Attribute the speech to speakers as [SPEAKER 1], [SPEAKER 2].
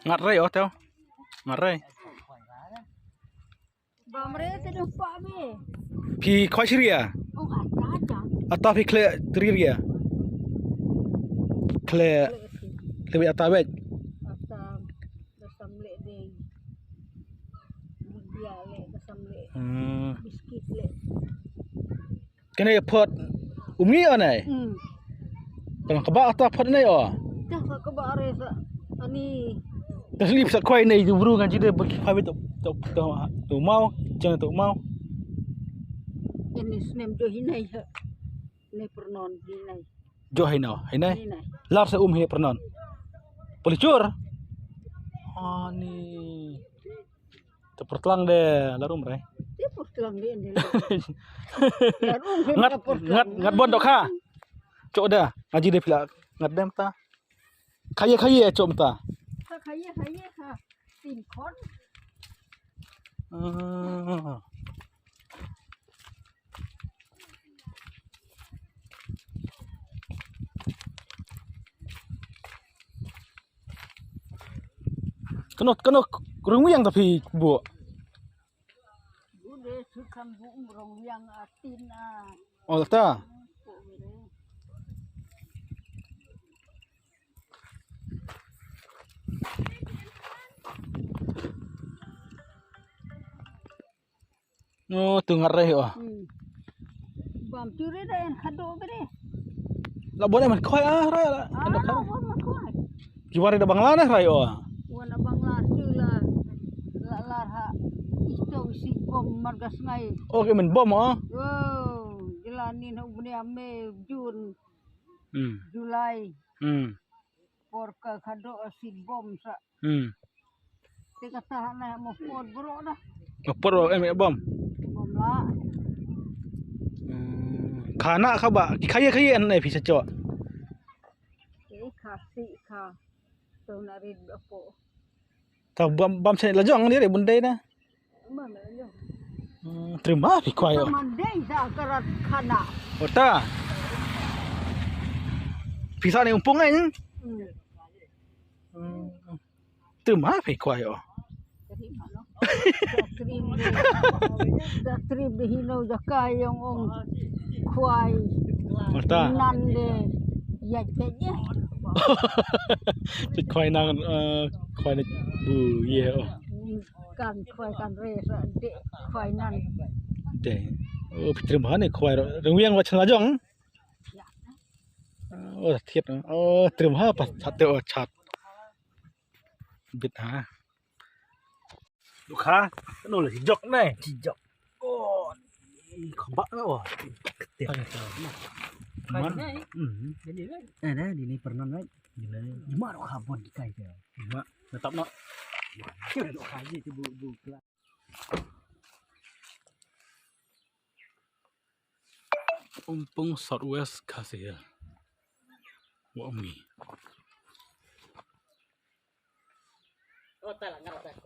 [SPEAKER 1] ngắt rây ở theo ngắt rây phi khoai syria atau phi kle triria kle lebih atau bet cái này phật nghĩ ở này còn các bạn ta phật này ở terus ni bisa kuai này dulu kan jadi phải biết tụ mau jangan tụ mau
[SPEAKER 2] ini senem jo hinai ne pernon hinai
[SPEAKER 1] jo hinai lar sa he pernon pelicur ni terpertelang deh larum rai
[SPEAKER 2] dia pertelang dia ni
[SPEAKER 1] ngat bondok ha cok dah ngaji dia pula ngat dem ta kaya cok ta
[SPEAKER 2] kaya ha tin kon
[SPEAKER 1] kena kurang yang tapi bu
[SPEAKER 2] udah sukan bu rong yang atin
[SPEAKER 1] oh ta tengah reh
[SPEAKER 2] bam curi dah yang kado beri
[SPEAKER 1] lah boleh man koi reh lah gimana dah bangla dah reh
[SPEAKER 2] wana bangla cula la ha isto si bom marga sungai
[SPEAKER 1] okay men bom
[SPEAKER 2] wow jalanin ubni ame Jun Julai porka kado si bom sa teka tahan mo pod bro dah
[SPEAKER 1] por bom
[SPEAKER 2] bom la
[SPEAKER 1] khana kha ba kaya an này phi sa cho
[SPEAKER 2] kasih ka to narid apo
[SPEAKER 1] tao bom sen la jong dia bun dei na
[SPEAKER 2] mana yo
[SPEAKER 1] terima phi kwai
[SPEAKER 2] mandei sa karat khana
[SPEAKER 1] ota phi sa ni umpung ai terima phi kwai
[SPEAKER 2] Datrim dihino jakai yang ong kuai nan de ya jenya
[SPEAKER 1] kwai nang kwai na bu ye
[SPEAKER 2] kan kuai kan res de kuai nan
[SPEAKER 1] de terima ni kwai rong wiang wa chang jong thiệt terima pas sate chat bit haลูกค้าโน่นเลยจิจกนี่จิจกโอ้ของบ้าแล้วอ่ะเดี๋ยวมัน
[SPEAKER 2] ada di ni pernah kan gimana khabon di kai dia
[SPEAKER 1] gimana tetap nak
[SPEAKER 2] kira dok haji tu bu kelas
[SPEAKER 1] umpung southwest kasih ya wa mi
[SPEAKER 2] oh tak lah